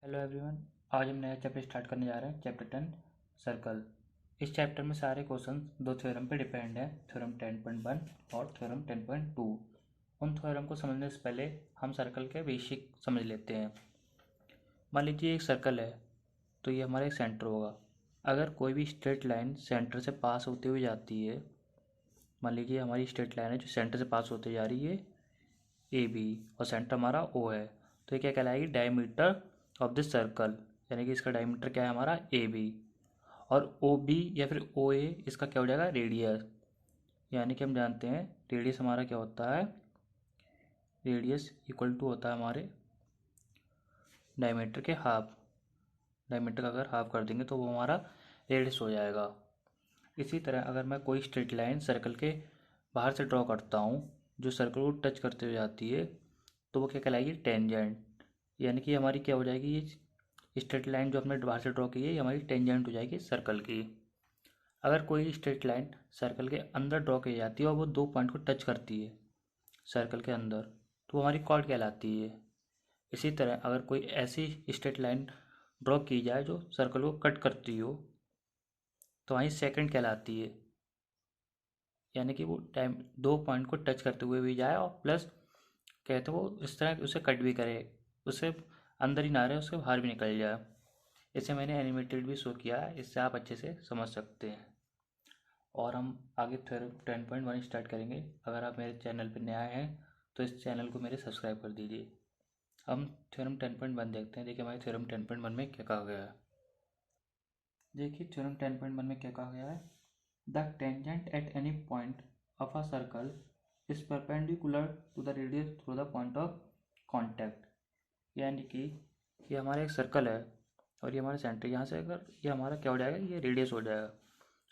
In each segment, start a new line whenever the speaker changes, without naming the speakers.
Hello everyone. आज हम नया चैप्टर स्टार्ट करने जा रहे हैं, चैप्टर 10 सर्कल। इस चैप्टर में सारे क्वेश्चंस दो थ्योरम पे डिपेंड है, थ्योरम 10.1 और थ्योरम 10.2। उन थ्योरम को समझने से पहले हम सर्कल के बेसिक समझ लेते हैं। मान लीजिए एक सर्कल है, तो ये हमारा एक सेंटर होगा। अगर कोई भी स्ट्रेट लाइन सेंटर से पास होते हुए जाती है, मान लीजिए हमारी स्ट्रेट लाइन है जो सेंटर से पास होते जा रही है ए बी, और सेंटर हमारा ओ है, तो ये क्या कहलाएगी, डायमीटर ऑफ दिस सर्कल। यानी कि इसका डायमीटर क्या है, हमारा ए बी। और ओ बी या फिर ओ ए, इसका क्या हो जाएगा, रेडियस। यानी कि हम जानते हैं रेडियस हमारा क्या होता है, रेडियस इक्वल टू होता है हमारे डायमीटर के हाफ। डायमीटर का अगर हाफ कर देंगे तो वो हमारा रेडियस हो जाएगा। इसी तरह अगर मैं कोई स्ट्रेट लाइन सर्कल के बाहर से ड्रॉ करता हूँ जो सर्कल को टच करते हुए जाती है, तो वो क्या कहलाएगी, टेंजेंट। यानी कि हमारी क्या हो जाएगी, ये स्ट्रेट लाइन जो हमने बाहर से ड्रॉ की है ये हमारी टेंजेंट हो जाएगी सर्कल की। अगर कोई स्ट्रेट लाइन सर्कल के अंदर ड्रॉ की जाती है और वो दो पॉइंट को टच करती है सर्कल के अंदर, तो वो हमारी कॉर्ड कहलाती है। इसी तरह अगर कोई ऐसी स्ट्रेट लाइन ड्रॉ की जाए जो सर्कल को कट करती हो, तो वहीं सेकंड कहलाती है। यानी कि वो टाइम दो पॉइंट को टच करते हुए भी जाए और प्लस कहते वो इस तरह उसे कट भी करे, उसे अंदर ही ना रहे, उसके बाहर भी निकल जाए। इसे मैंने एनिमेटेड भी शो किया है, इससे आप अच्छे से समझ सकते हैं। और हम आगे थ्योरम 10.1 स्टार्ट करेंगे। अगर आप मेरे चैनल पर नया हैं तो इस चैनल को मेरे सब्सक्राइब कर दीजिए। हम थ्योरम 10.1 देखते हैं। देखिए हमारे थ्योरम 10.1 में क्या कहा गया है। देखिए थ्योरम 10.1 में क्या कहा गया है, the tangent at any point of a circle is perpendicular to the radius through the point of contact. यानी कि ये हमारा एक सर्कल है और ये हमारा सेंटर, यहाँ से अगर ये हमारा क्या हो जाएगा, ये रेडियस हो जाएगा।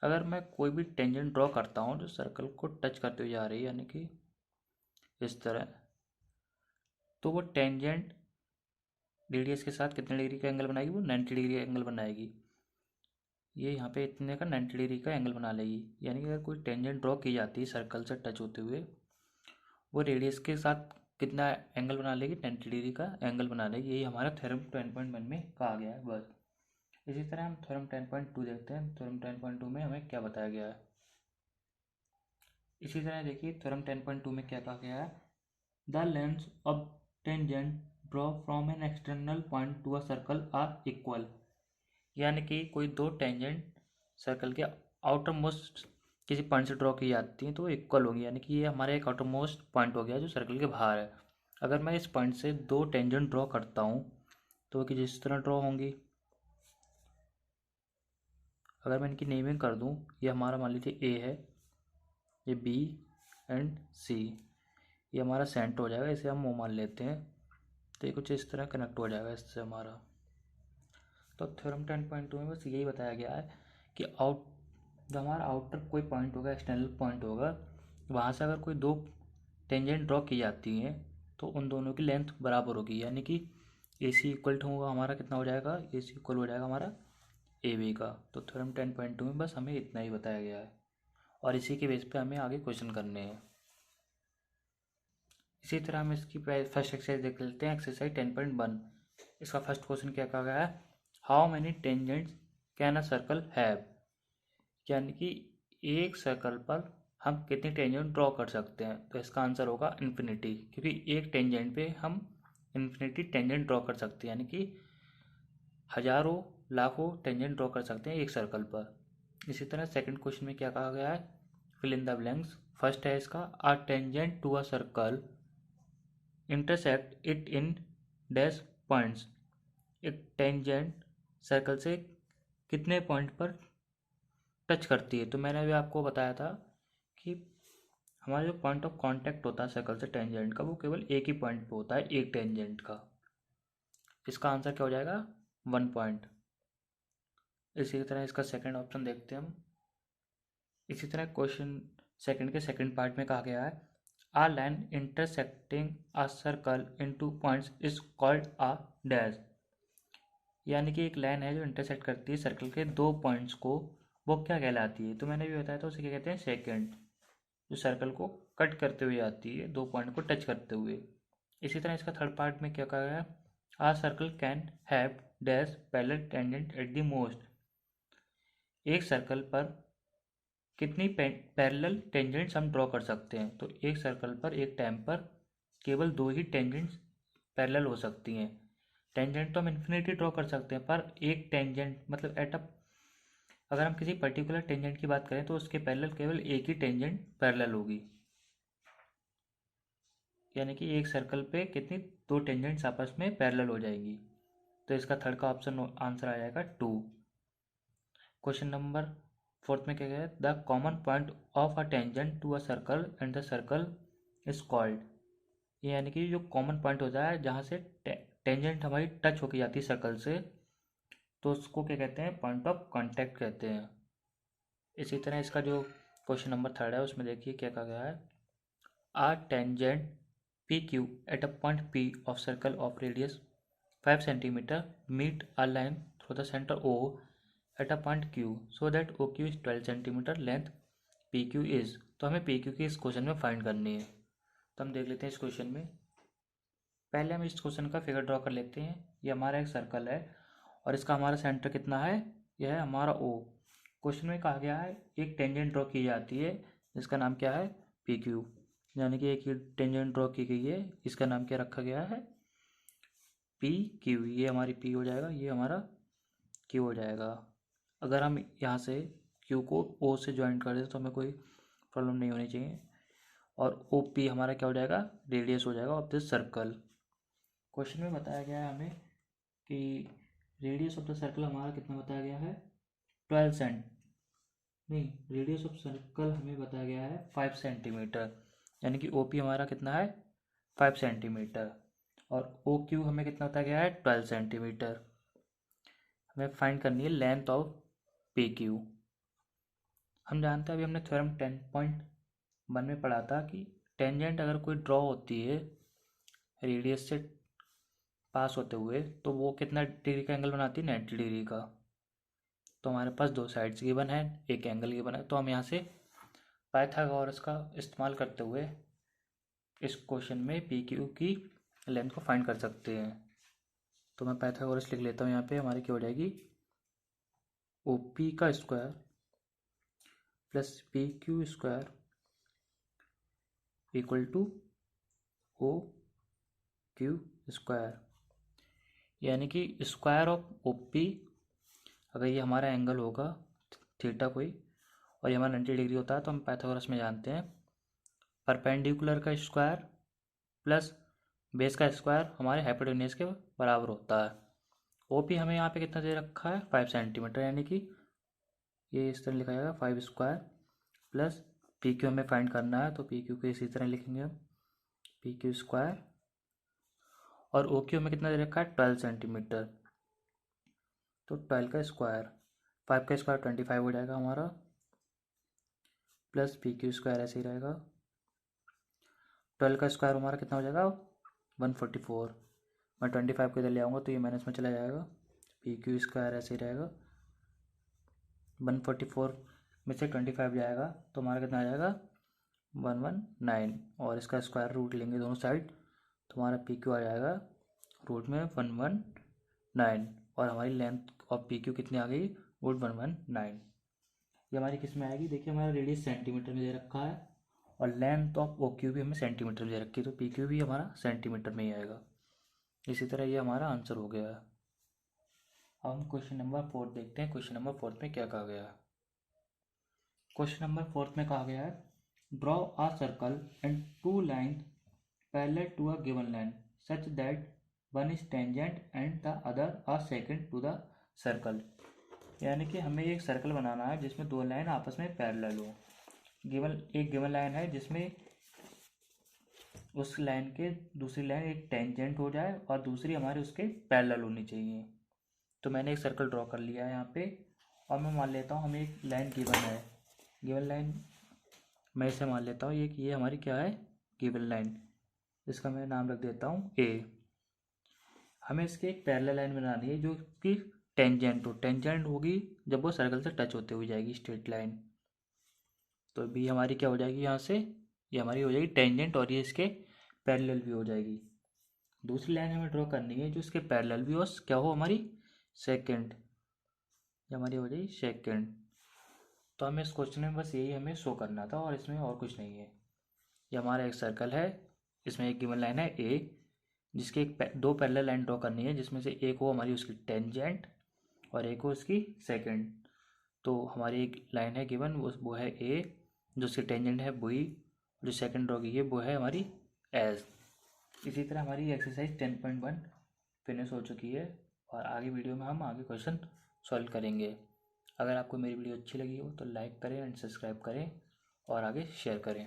अगर मैं कोई भी टेंजेंट ड्रॉ करता हूँ जो सर्कल को टच करते हुए जा रही है, यानी कि इस तरह, तो वो टेंजेंट रेडियस के साथ कितने डिग्री का एंगल बनाएगी, वो 90 डिग्री का एंगल बनाएगी। ये यहाँ पे इतने का 90 डिग्री का एंगल बना लेगी। यानी कि अगर कोई टेंजेंट ड्रॉ की जाती है सर्कल से टच होते हुए, वो रेडियस के साथ कितना एंगल बना लेगी, 90 डिग्री का एंगल बना लेगी। यही हमारा थ्योरम 10.1 में कहा गया है बस। इसी तरह हम थ्योरम 10.2 देखते हैं। थ्योरम 10.2 में हमें क्या बताया गया है। इसी तरह देखिए थ्योरम 10.2 में क्या कहा गया है, the length of tangent draw from an external point to a circle are equal. यानी कि कोई दो टेंजेंट सर्कल के आउटर मोस्ट किसी पॉइंट से ड्रॉ की जाती हैं तो वो इक्वल होगी। यानी कि ये हमारा एक आउटर मोस्ट पॉइंट हो गया जो सर्कल के बाहर है। अगर मैं इस पॉइंट से दो टेंजेंट ड्रॉ करता हूँ तो वो कि जिस तरह ड्रॉ होंगी। अगर मैं इनकी नेमिंग कर दूँ, ये हमारा मान लीजिए ए है, ये बी एंड सी, ये हमारा सेंटर हो जाएगा, इसे हम ओ मान लेते हैं। तो ये कुछ इस तरह कनेक्ट हो जाएगा इससे हमारा। तो थ्योरम 10.2 में बस यही बताया गया है कि जो हमारा आउटर कोई पॉइंट होगा, एक्सटर्नल पॉइंट होगा, वहाँ से अगर कोई दो टेंजेंट ड्रॉ की जाती हैं तो उन दोनों की लेंथ बराबर होगी। यानी कि ए सी इक्वल टू होगा हमारा, कितना हो जाएगा, ए सी इक्वल हो जाएगा हमारा ए बी का। तो थ्योरम 10.2 में बस हमें इतना ही बताया गया है और इसी के बेस पे हमें आगे क्वेश्चन करने हैं। इसी तरह हम इसकी फर्स्ट एक्सरसाइज देख लेते हैं, एक्सरसाइज 10.1। इसका फर्स्ट क्वेश्चन क्या कहा गया है, how many tangents can a circle have. यानी कि एक सर्कल पर हम कितनी टेंजेंट ड्रॉ कर सकते हैं। तो इसका आंसर होगा इन्फिनिटी, क्योंकि एक टेंजेंट पे हम इन्फिनिटी टेंजेंट ड्रॉ कर सकते हैं। यानी कि हजारों लाखों टेंजेंट ड्रॉ कर सकते हैं एक सर्कल पर। इसी तरह सेकंड क्वेश्चन में क्या कहा गया है, fill in the blanks. First है इसका, a tangent to a circle intersect it in dash points. एक टेंजेंट सर्कल से कितने पॉइंट पर टच करती है। तो मैंने अभी आपको बताया था कि हमारा जो पॉइंट ऑफ कांटेक्ट होता है सर्कल से टेंजेंट का, वो केवल एक ही पॉइंट पे होता है, एक टेंजेंट का। इसका आंसर क्या हो जाएगा, 1 पॉइंट। इसी तरह इसका सेकंड ऑप्शन देखते हैं हम। इसी तरह क्वेश्चन सेकंड के सेकंड पार्ट में कहा गया है, a line intersecting a circle in two points is called a dash. यानी कि एक लाइन है जो इंटरसेक्ट करती है सर्कल के दो पॉइंट्स को, वो क्या कहलाती है। तो मैंने भी बताया था उसे क्या कहते हैं, सेकंड। जो सर्कल को कट करते हुए आती है, दो पॉइंट को टच करते हुए। इसी तरह इसका थर्ड पार्ट में क्या कहा गया, a circle can have dash parallel tangent at the most. एक सर्कल पर कितनी पैरेलल टेंजेंट्स हम ड्रॉ कर सकते हैं? तो एक सर्कल पर एक टाइम पर केवल 2 ही टेंजेंट्स पैरेलल हो सकती हैं। टेंजेंट तो हम इन्फिनिटी ड्रॉ कर सकते हैं, पर एक टेंजेंट मतलब अगर हम किसी पर्टिकुलर टेंजेंट की बात करें तो उसके पैरेलल केवल एक ही टेंजेंट पैरेलल होगी। यानी कि एक सर्कल पे कितनी 2 टेंजेंट्स आपस में पैरेलल हो जाएंगी। तो इसका थर्ड का ऑप्शन आंसर आ जाएगा 2। क्वेश्चन नंबर 4 में क्या है? The common point of a tangent to a circle and the circle is called. ये यानी कि जो कॉमन पॉइंट होता है जहाँ से टेंजेंट हमारी टच होकर जाती है सर्कल से, तो उसको क्या कहते हैं? पॉइंट ऑफ कांटेक्ट कहते हैं। इसी तरह इसका जो क्वेश्चन नंबर 3 है उसमें देखिए क्या कहा गया है। आ tangent PQ at a point P of circle of radius 5 cm meet a line through the center O at a point Q so that OQ is 12 cm length PQ is। तो हमें PQ की इस question में find करनी है। तो हम देख लेते हैं इस क्वेश्चन में। पहले हम इस क्वेश्चन का फिगर ड्रॉ कर लेते हैं। ये हमारा एक सर्कल है और इसका हमारा सेंटर कितना है? यह है हमारा O। क्वेश्चन में कहा गया है एक टेंजेंट ड्रॉ की जाती है जिसका नाम क्या है? PQ। यानी कि एक ही टेंजेंट ड्रॉ की गई है, इसका नाम क्या रखा गया है? PQ। ये हमारी P हो जाएगा, ये हमारा Q हो जाएगा। अगर हम यहाँ से Q को O से ज्वाइन कर दें तो हमें कोई प्रॉब्लम नहीं होनी चाहिए। और OP हमारा क्या हो जाएगा? रेडियस हो जाएगा ऑफ दिस सर्कल। क्वेश्चन में बताया गया है हमें कि रेडियस ऑफ द सर्कल हमारा कितना बताया गया है? 12 सेंट नहीं, रेडियस ऑफ सर्कल हमें बताया गया है 5 सेंटीमीटर। यानी कि OP हमारा कितना है? 5 सेंटीमीटर। और OQ हमें कितना बताया गया है? 12 सेंटीमीटर। हमें फाइंड करनी है लेंथ ऑफ PQ। हम जानते हैं, अभी हमने थ्योरम 10.1 में पढ़ा था कि टेंजेंट अगर कोई ड्रॉ होती है रेडियस से पास होते हुए तो वो कितना डिग्री का एंगल बनाती है? 90 डिग्री का। तो हमारे पास 2 साइड्स गिवन है, एक एंगल गिवन है। तो हम यहाँ से पाइथागोरस का इस्तेमाल करते हुए इस क्वेश्चन में PQ की लेंथ को फाइंड कर सकते हैं। तो मैं पाइथागोरस लिख लेता हूँ। यहाँ पे हमारी क्या हो जाएगी? OP का square plus PQ square equal to OQ square. यानी कि स्क्वायर ऑफ OP, अगर ये हमारा एंगल होगा थीटा कोई और ये हमारा 90 डिग्री होता है तो हम पाइथागोरस में जानते हैं परपेंडिकुलर का स्क्वायर प्लस बेस का स्क्वायर हमारे हाइपोटेन्यूज के बराबर होता है। OP हमें यहाँ पे कितना दे रखा है? 5 सेंटीमीटर। यानी कि ये इस तरह लिखा जाएगा 5 स्क्वायर प्लस PQ हमें फाइंड करना है तो PQ को इसी तरह लिखेंगे हम PQ स्क्वायर। और OQ हमें कितना दे रखा है? 12 सेंटीमीटर। तो 12 का स्क्वायर, 5 का स्क्वायर 25 हो जाएगा हमारा, प्लस PQ स्क्वायर ऐसे ही रहेगा। 12 का स्क्वायर हमारा कितना हो जाएगा? 144। मैं 25 को इधर ले आऊँगा तो ये माइनस में चला जाएगा। PQ स्क्वायर ऐसे ही रहेगा। 144 में से 25 जाएगा तो हमारा कितना आ जाएगा? 119। और इसका स्क्वायर रूट लेंगे दोनों साइड तो हमारा PQ आ जाएगा रूट में 119। और हमारी लेंथ ऑफ PQ कितनी आ गई? रूट 119। ये हमारी किस में आएगी? देखिए हमारा रेडियस सेंटीमीटर में दे रखा है और लेंथ ऑफ OQ भी हमें सेंटीमीटर में दे रखी है तो PQ भी हमारा सेंटीमीटर में ही आएगा। इसी तरह ये हमारा आंसर हो गया है। अब हम क्वेश्चन नंबर 4 देखते हैं। क्वेश्चन नंबर 4 में क्या कहा गया है? क्वेश्चन नंबर 4 में कहा गया है draw a circle and 2 line parallel to a given line such that one is tangent and the other a second to the circle. यानी कि हमें एक सर्कल बनाना है जिसमें 2 लाइन आपस में पैरेलल हो। एक गिवन लाइन है जिसमें उस लाइन के दूसरी लाइन एक टेंजेंट हो जाए और दूसरी हमारी उसके पैरेलल होनी चाहिए। तो मैंने एक सर्कल ड्रॉ कर लिया है यहाँ पे और मैं मान लेता हूँ हमें एक लाइन गिवन है। गिवन लाइन मैं इसे मान लेता हूँ ये हमारी क्या है? Given line. इसका मैं नाम रख देता हूँ A। हमें इसके एक पैरेलल लाइन बनानी है जो कि टेंजेंट हो। टेंजेंट होगी जब वो सर्कल से टच होते हुए जाएगी स्ट्रेट लाइन। तो B हमारी क्या हो जाएगी? यहाँ से ये हमारी हो जाएगी टेंजेंट और ये इसके पैरेलल भी हो जाएगी। दूसरी लाइन हमें ड्रॉ करनी है जो इसके पैरेलल भी हो, क्या हो हमारी सेकंड, ये हमारी हो जाएगी सेकंड। तो हमें इस क्वेश्चन में बस यही हमें शो करना था और इसमें और कुछ नहीं है। ये हमारा एक सर्कल है, इसमें एक गिवन लाइन है ए, जिसके दो पैरेलल लाइन ड्रॉ करनी है, जिसमें से एक हो हमारी उसकी टेंजेंट और एक हो उसकी सेकंड। तो हमारी एक लाइन है गिवन, वो है ए, जो उसकी टेंजेंट है बी, जो सेकंड ड्रॉ की है वो है हमारी एस। इसी तरह हमारी एक्सरसाइज 10.1 फिनिश हो चुकी है और आगे वीडियो में हम आगे क्वेश्चन सॉल्व करेंगे। अगर आपको मेरी वीडियो अच्छी लगी हो तो लाइक करें एंड सब्सक्राइब करें और आगे शेयर करें।